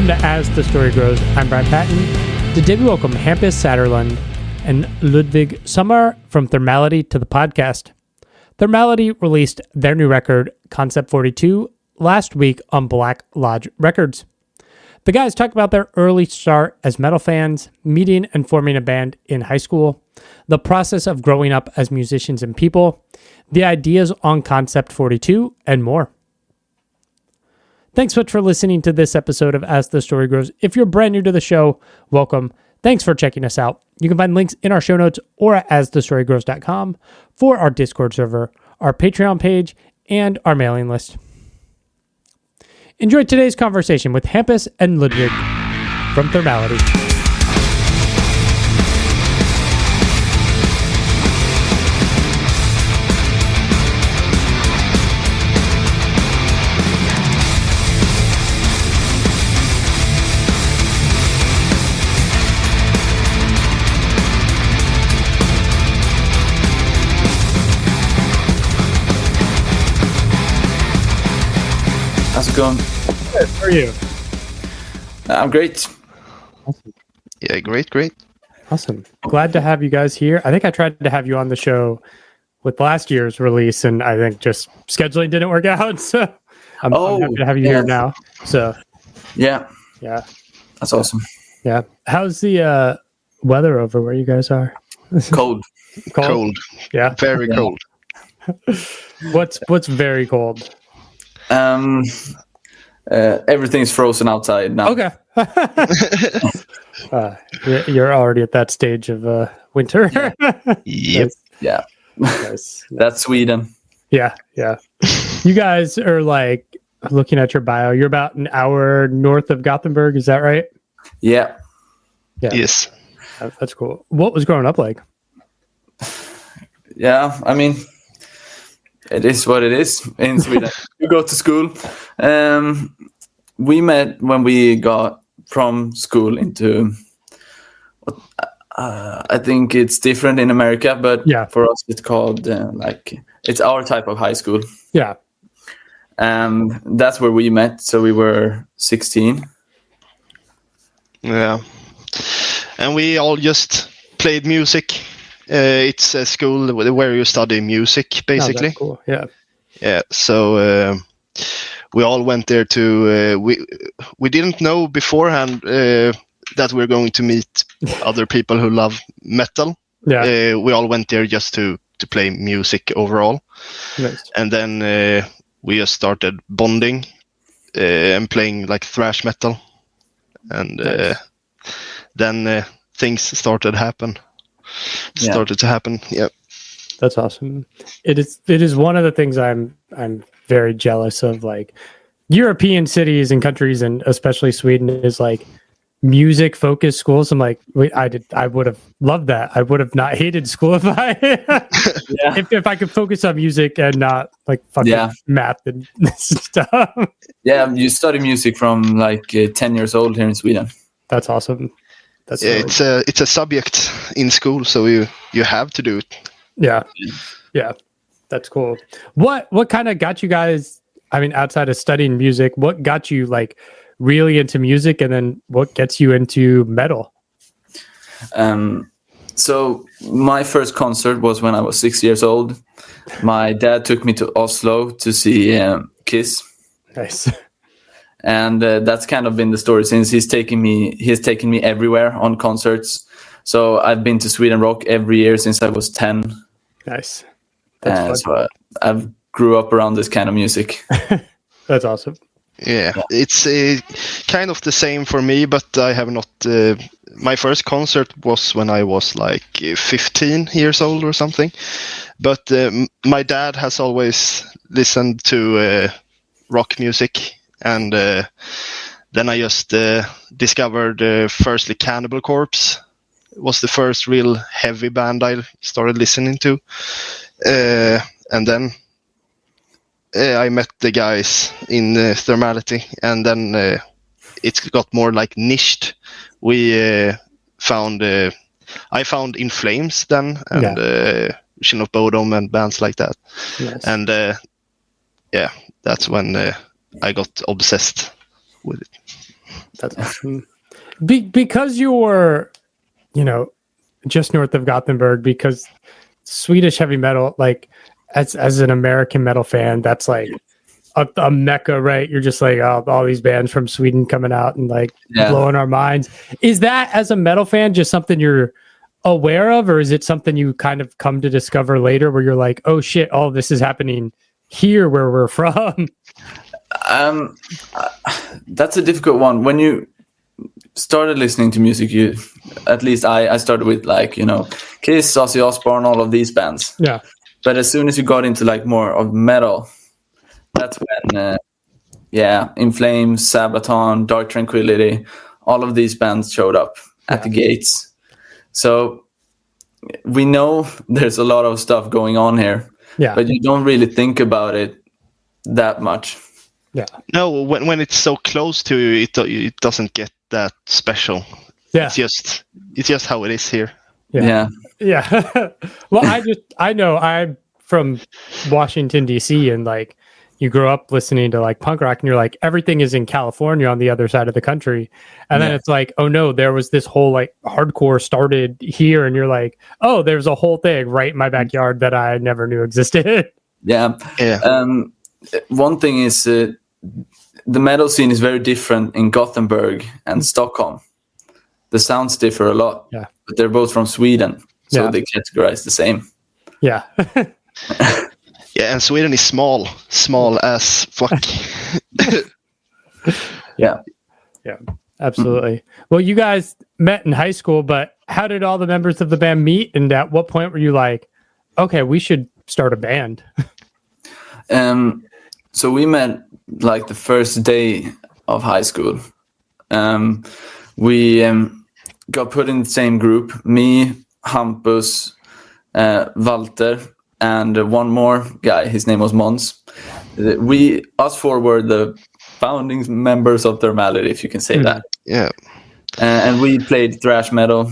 Welcome to As the Story Grows. I'm Brad Patton. Today we welcome Hampus Sätterlund and Ludvig Sommar from Thermality to the podcast. Thermality released their new record, Concept 42, last week on Black Lodge Records. The guys talk about their early start as metal fans, meeting and forming a band in high school, the process of growing up as musicians and people, the ideas on Concept 42, and more. Thanks so much for listening to this episode of As the Story Grows. If you're brand new to the show, welcome. Thanks for checking us out. You can find links in our show notes or at asthestorygrows.com for our Discord server, our Patreon page, and our mailing list. Enjoy today's conversation with Hampus and Ludvig from Thermality. How's it going? Good. How are you? I'm great. Awesome. Yeah, great. Awesome. Glad to have you guys here. I think I tried to have you on the show with last year's release, and I think just scheduling didn't work out. So I'm happy to have you here now. So yeah, that's awesome. Yeah. How's the weather over where you guys are? Cold. Cold. Yeah. Very cold. What's very cold? Everything's frozen outside now. Okay. You're already at that stage of winter. Yep. Nice. Yeah. Nice. That's Sweden. Yeah. You guys are like, looking at your bio, you're about an hour north of Gothenburg. Is that right? Yeah. Yes. That's cool. What was growing up like? Yeah, I mean, it is what it is in Sweden. You go to school. We met when we got from school into, I think it's different in America, but for us it's called it's our type of high school. Yeah. That's where we met. So we were 16. Yeah. And we all just played music. It's a school where you study music, basically. Oh, that's cool. Yeah. Yeah. So we all went there to. We didn't know beforehand that we're going to meet other people who love metal. Yeah. We all went there just to play music overall. Nice. And then we just started bonding and playing like thrash metal, and then things started to happen. Yeah, that's awesome. It is one of the things I'm very jealous of. Like European cities and countries, and especially Sweden, is like music focused schools. I'm like, I would have loved that. I would have not hated school if I if I could focus on music and not like fucking math and stuff. Yeah, you study music from like 10 years old here in Sweden. That's awesome. That's it's a subject in school, so you have to do it. Yeah, that's cool. What kind of got you guys? I mean, outside of studying music, what got you like really into music, and then what gets you into metal? So my first concert was when I was 6 years old. My dad took me to Oslo to see Kiss. Nice. And that's kind of been the story since he's taken me everywhere on concerts. So I've been to Sweden Rock every year since I was 10. Nice. That's so I've grew up around this kind of music. That's awesome. Yeah. It's kind of the same for me, but I have not. My first concert was when I was like 15 years old or something. But my dad has always listened to rock music. And then I just discovered firstly Cannibal Corpse was the first real heavy band I started listening to. And then I met the guys in Thermality, and then it got more like niched. I found In Flames then, and Chin of Bodom and bands like that. Yes. And that's when I got obsessed with it. That's awesome. Because you were, just north of Gothenburg, because Swedish heavy metal, like as an American metal fan, that's like a mecca, right? You're just like, oh, all these bands from Sweden coming out and like blowing our minds. Is that, as a metal fan, just something you're aware of, or is it something you kind of come to discover later where you're like, oh shit, all this is happening here where we're from? That's a difficult one. When you started listening to music, at least I started with like, Kiss, Ozzy Osbourne, all of these bands. Yeah. But as soon as you got into like more of metal, that's when, In Flames, Sabaton, Dark Tranquillity, all of these bands showed up at the gates. So we know there's a lot of stuff going on here, but you don't really think about it that much. Yeah. No, when it's so close to you, it doesn't get that special. Yeah. It's just how it is here. Yeah. Well, I know I'm from Washington, D.C., and like you grow up listening to like punk rock and you're like, everything is in California on the other side of the country. And then it's like, oh no, there was this whole like hardcore started here. And you're like, oh, there's a whole thing right in my backyard that I never knew existed. Yeah. One thing is the metal scene is very different in Gothenburg and Stockholm. The sounds differ a lot, but they're both from Sweden. So they categorize the same. Yeah. Yeah, and Sweden is small as fuck. Yeah, absolutely. Well, you guys met in high school, but how did all the members of the band meet? And at what point were you like, okay, we should start a band? So we met like the first day of high school. We got put in the same group, me, Hampus, Walter, and one more guy. His name was Mons. Us four were the founding members of Thermality, if you can say that. Yeah. And we played thrash metal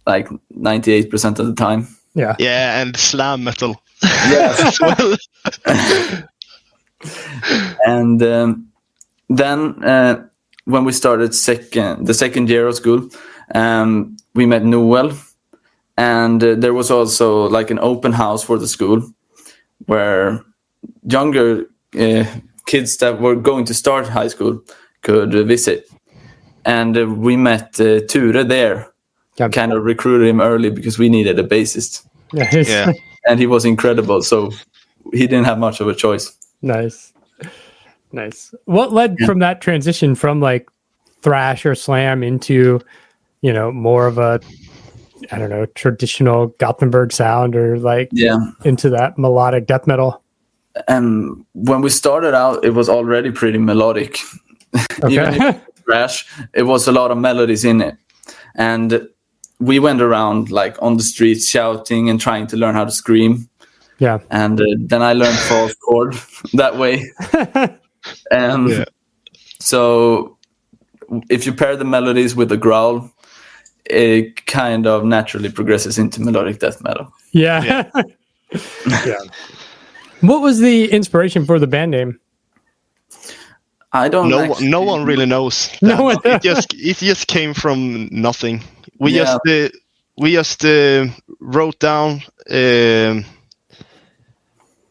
like 98% of the time. Yeah. Yeah, and slam metal. Yes. And then when we started the second year of school, we met Noel. And there was also like an open house for the school where younger kids that were going to start high school could visit. And we met Ture there. Kind of recruited him early because we needed a bassist. Yeah. And he was incredible. So he didn't have much of a choice. Nice. What led from that transition from like thrash or slam into, more of a, I don't know, traditional Gothenburg sound or like into that melodic death metal? When we started out, it was already pretty melodic. Okay. Even if it was thrash, it was a lot of melodies in it. And we went around like on the streets shouting and trying to learn how to scream. Yeah. And then I learned false chord that way. So if you pair the melodies with the growl, it kind of naturally progresses into melodic death metal. Yeah. What was the inspiration for the band name? I don't know. No one really knows. No one. It just came from nothing. We just wrote down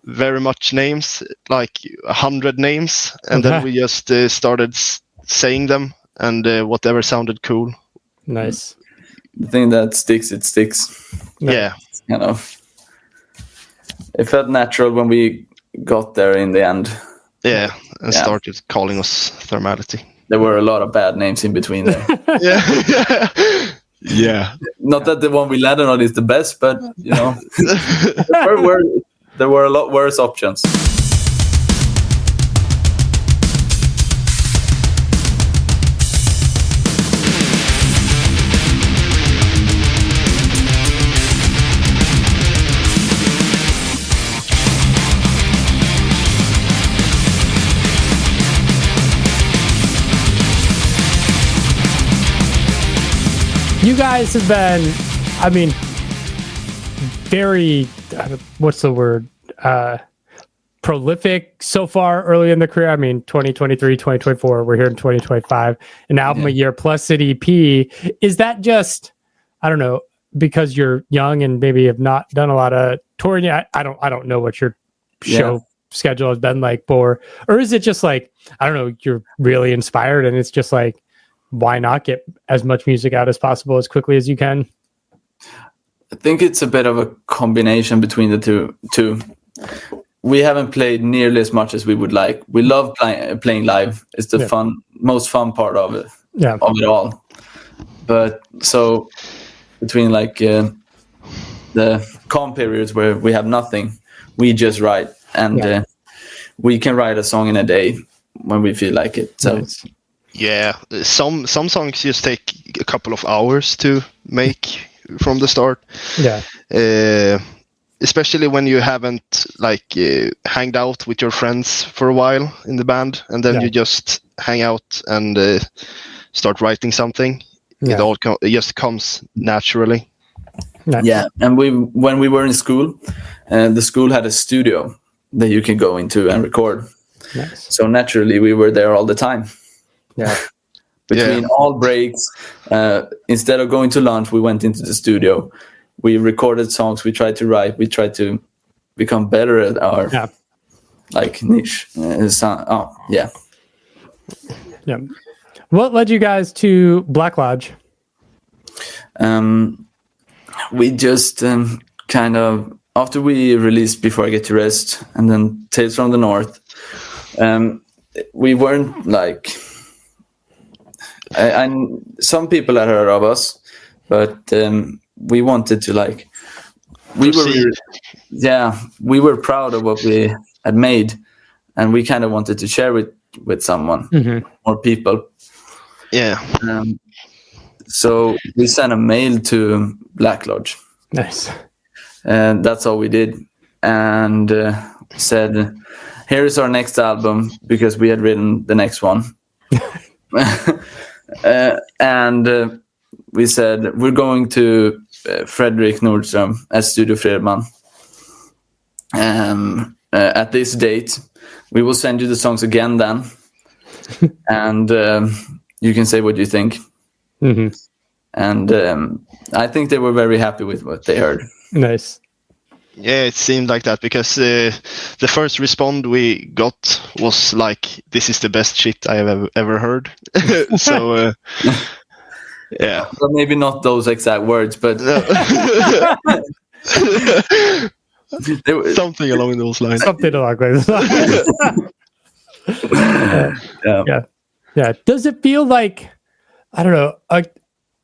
very much names, like 100 names, and then we just started saying them, and whatever sounded cool. Nice. The thing that sticks, it sticks. Yeah. It felt natural when we got there in the end. Yeah, and started calling us Thermality. There were a lot of bad names in between there. Yeah. Not that the one we landed on is the best, but there were a lot worse options. You guys have been, very, what's the word? prolific so far early in the career. I mean, 2023, 2024, we're here in 2025, an album a year plus an EP. Is that just, I don't know, because you're young and maybe have not done a lot of touring yet? I don't know what your show schedule has been like, or is it just like, I don't know, you're really inspired and it's just like, why not get as much music out as possible as quickly as you can? I think it's a bit of a combination between the two. We haven't played nearly as much as we would like. We love playing live. It's the most fun part of it, of it all. But so between like the calm periods where we have nothing, we just write, and we can write a song in a day when we feel like it. So some songs just take a couple of hours to make from the start. Especially when you haven't hanged out with your friends for a while in the band, and then you just hang out and start writing something. It all it just comes naturally. And when we were in school, the school had a studio that you can go into and record. So naturally we were there all the time. Between all breaks, instead of going to lunch, we went into the studio. We recorded songs. We tried to write. We tried to become better at our niche. What led you guys to Black Lodge? We just kind of, after we released Before I Get to Rest and then Tales from the North, we weren't like, some people had heard of us, but we wanted to we were proud of what we had made, and we kind of wanted to share it with someone, more people. So we sent a mail to Black Lodge. Nice. And that's all we did, and said, here is our next album, because we had written the next one. And we said, we're going to Fredrik Nordström at Studio Fredman at this date. We will send you the songs again then, and you can say what you think. And I think they were very happy with what they heard. Nice. Yeah, it seemed like that, because the first response we got was like, this is the best shit I have ever heard. So well, maybe not those exact words, but something along those lines. Something along those lines. Does it feel like, I don't know,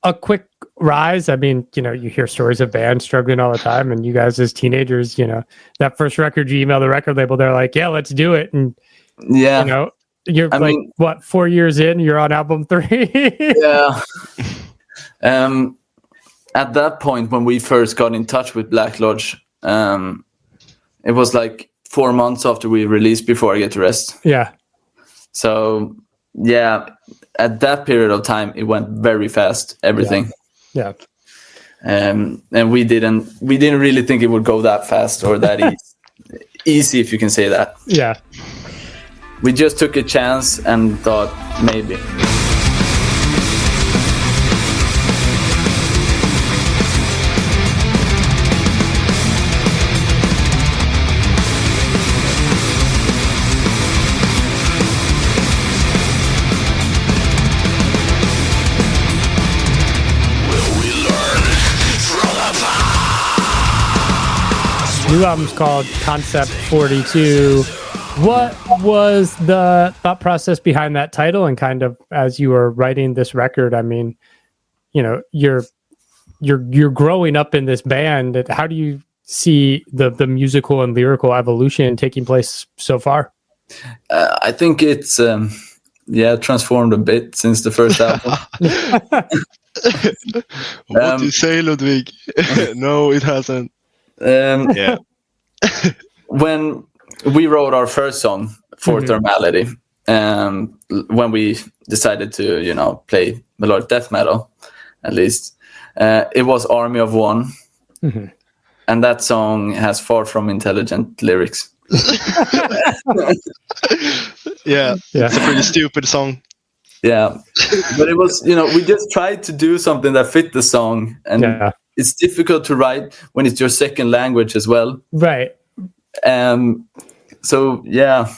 a quick rise? I mean, you hear stories of bands struggling all the time, and you guys as teenagers, that first record, you email the record label, they're like, yeah, let's do it. And you're 4 years in, you're on album 3. At that point, when we first got in touch with Black Lodge, it was like 4 months after we released Before I Get to Rest. So at that period of time, it went very fast, everything. And we didn't really think it would go that fast or that easy, if you can say that. We just took a chance and thought maybe. New album's called Concept 42. What was the thought process behind that title? And kind of as you were writing this record, I mean, you're growing up in this band. How do you see the musical and lyrical evolution taking place so far? I think it's transformed a bit since the first album. What do you say, Ludvig? No, it hasn't. When we wrote our first song for Thermality, when we decided to play melodic death metal, at least it was Army of One, and that song has far from intelligent lyrics. Yeah, it's a pretty stupid song. Yeah, but it was, we just tried to do something that fit the song, and it's difficult to write when it's your second language as well. Right. So yeah,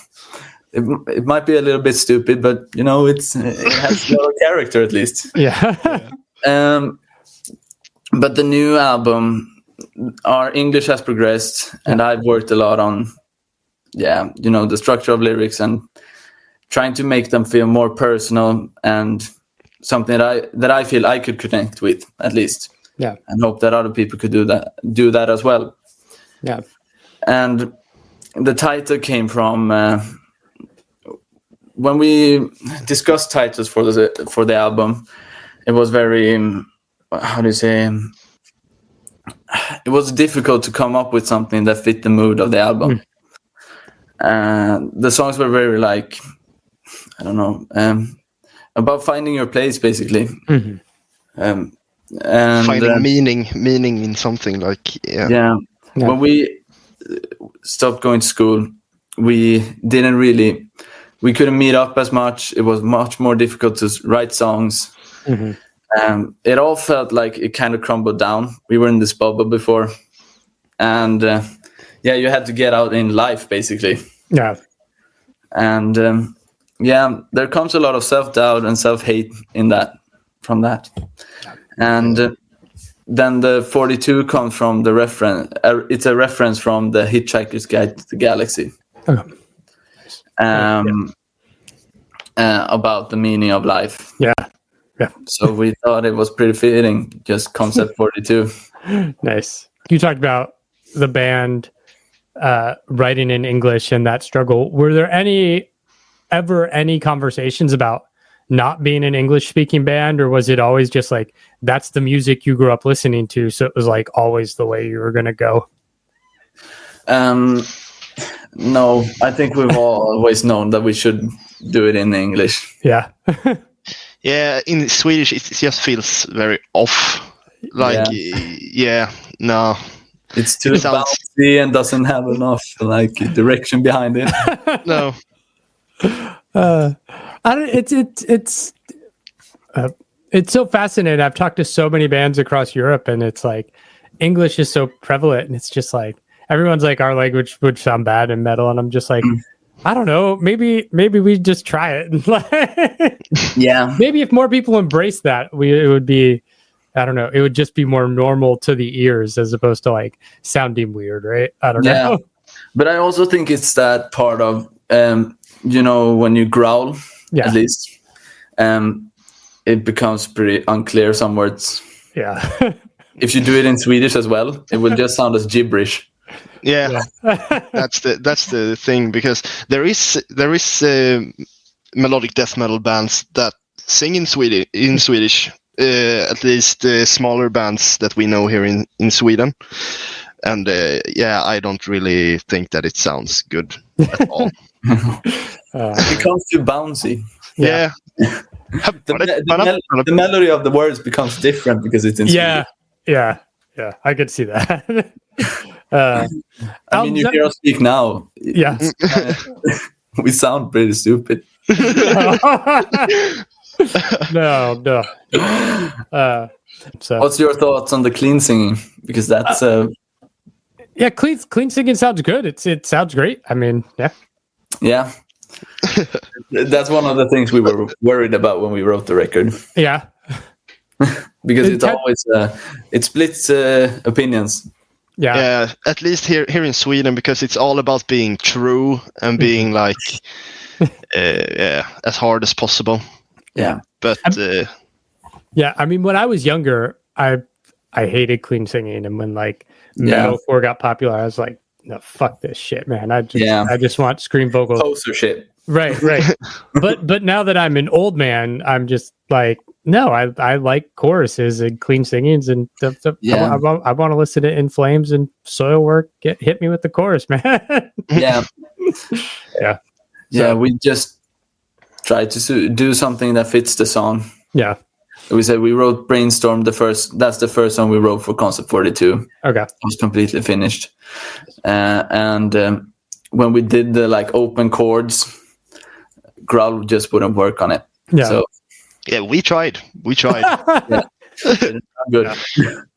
it might be a little bit stupid, but it has a lot of character at least. Yeah. But the new album, our English has progressed, and I've worked a lot on, the structure of lyrics and trying to make them feel more personal and something that I feel I could connect with at least. Yeah. And hope that other people could do that as well. Yeah. And the title came from when we discussed titles for the album. It was very how do you say? It was difficult to come up with something that fit the mood of the album. The songs were very like, I don't know, about finding your place, basically. Mm-hmm. And finding meaning in something, like yeah. When we stopped going to school, we couldn't meet up as much. It was much more difficult to write songs. Mm-hmm. It all felt like it kind of crumbled down. We were in this bubble before, and you had to get out in life, basically. Yeah. And there comes a lot of self-doubt and self-hate from that. And then the 42 comes from the reference. It's a reference from the Hitchhiker's Guide to the Galaxy. Okay. About the meaning of life. Yeah. Yeah. So we thought it was pretty fitting, just concept 42. Nice. You talked about the band writing in English and that struggle. Were there ever any conversations about not being an English speaking band, or was it always just like that's the music you grew up listening to, so it was like always the way you were going to go? No, I think we've always known that we should do it in English. Yeah. Yeah, in Swedish it just feels very off. Like, no. It's too bouncy and doesn't have enough like direction behind it. No. It's so fascinating. I've talked to so many bands across Europe, and it's like English is so prevalent, and it's just like everyone's like our language would sound bad in metal, and I'm just like, I don't know. Maybe we just try it. Yeah. Maybe if more people embrace that, it would be, I don't know. It would just be more normal to the ears as opposed to like sounding weird, right? I don't know. But I also think it's that part of, when you growl, at least, it becomes pretty unclear some words. Yeah. If you do it in Swedish as well, it will just sound as gibberish. Yeah. that's the thing, because there is melodic death metal bands that sing in Swedish. At least smaller bands that we know here in Sweden, and I don't really think that it sounds good at all. It becomes too bouncy. Yeah. The melody of the words becomes different because it's in Swedish. Yeah. I could see that. I mean, you hear us speak now. Yeah. We sound pretty stupid. No. So what's your thoughts on the clean singing? Because that's clean singing sounds good. It sounds great. I mean, yeah. That's one of the things we were worried about when we wrote the record. Yeah. Because it's always it splits opinions. Yeah, at least here in Sweden, because it's all about being true and being like as hard as possible. Yeah, but I mean, when I was younger, I hated clean singing, and when like metalcore got popular, I was like, no, fuck this shit, man. I just want scream vocals. Poser shit. Right. but now that I'm an old man, I'm just like, no, I like choruses and clean singings and stuff. I want to listen to In Flames and Soilwork. Hit me with the chorus, man. Yeah. So, we just try to do something that fits the song. Yeah. We said we wrote Brainstorm that's the first song we wrote for Concept 42. Okay. It was completely finished. And when we did the like open chords, growl just wouldn't work on it. Yeah. So Yeah, we tried. yeah, good.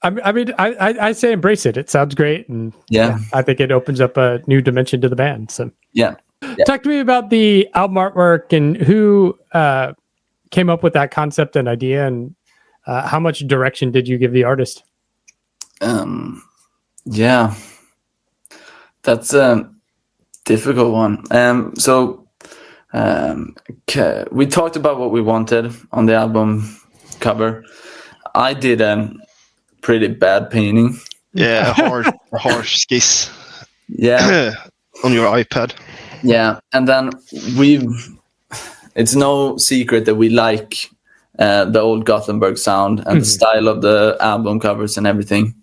I mean, I say embrace it. It sounds great, and Yeah. I think it opens up a new dimension to the band. So Yeah. talk to me about the album artwork and who came up with that concept and idea, and how much direction did you give the artist? Yeah, that's a difficult one. We talked about what we wanted on the album cover. I did a pretty bad painting. Yeah, a harsh skis. Yeah. On your iPad. Yeah, and then it's no secret that we like the old Gothenburg sound and the style of the album covers and everything.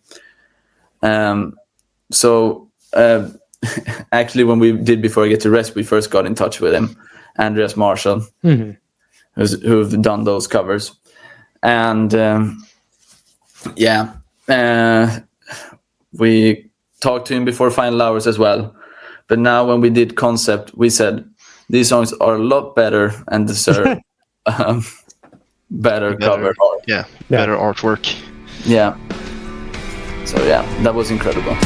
Actually, when we did Before I Get to Rest, we first got in touch with him, Andreas Marshall, who've done those covers. And we talked to him before Final Hours as well. But now when we did Concept, we said these songs are a lot better and deserve better cover art. Yeah, better artwork. Yeah. So yeah, that was incredible.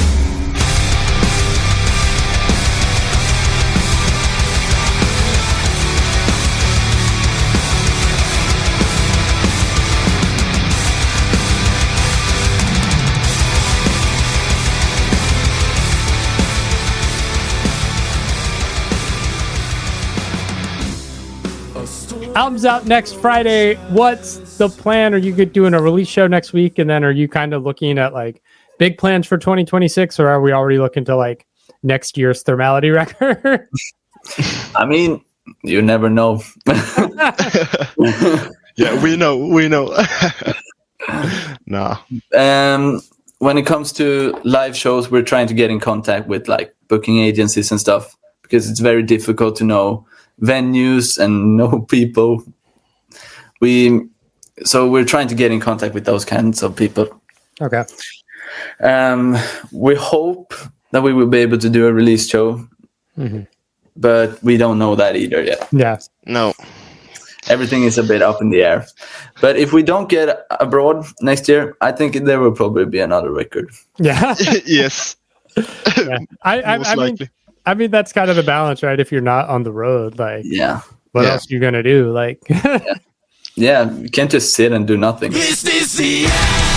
Album's out next Friday. What's the plan? Are you doing a release show next week? And then are you kind of looking at like big plans for 2026, or are we already looking to like next year's Thermality record? I mean, you never know. Yeah, we know. Nah. When it comes to live shows, we're trying to get in contact with like booking agencies and stuff, because it's very difficult to know venues and know people. So we're trying to get in contact with those kinds of people. Okay. We hope that we will be able to do a release show, but we don't know that either yet. Yeah. No. Everything is a bit up in the air. But if we don't get abroad next year, I think there will probably be another record. Yeah. Yes. Yeah. I mean, that's kind of the balance, right? If you're not on the road, like, what else are you going to do? Like, yeah, you can't just sit and do nothing. Is this the end?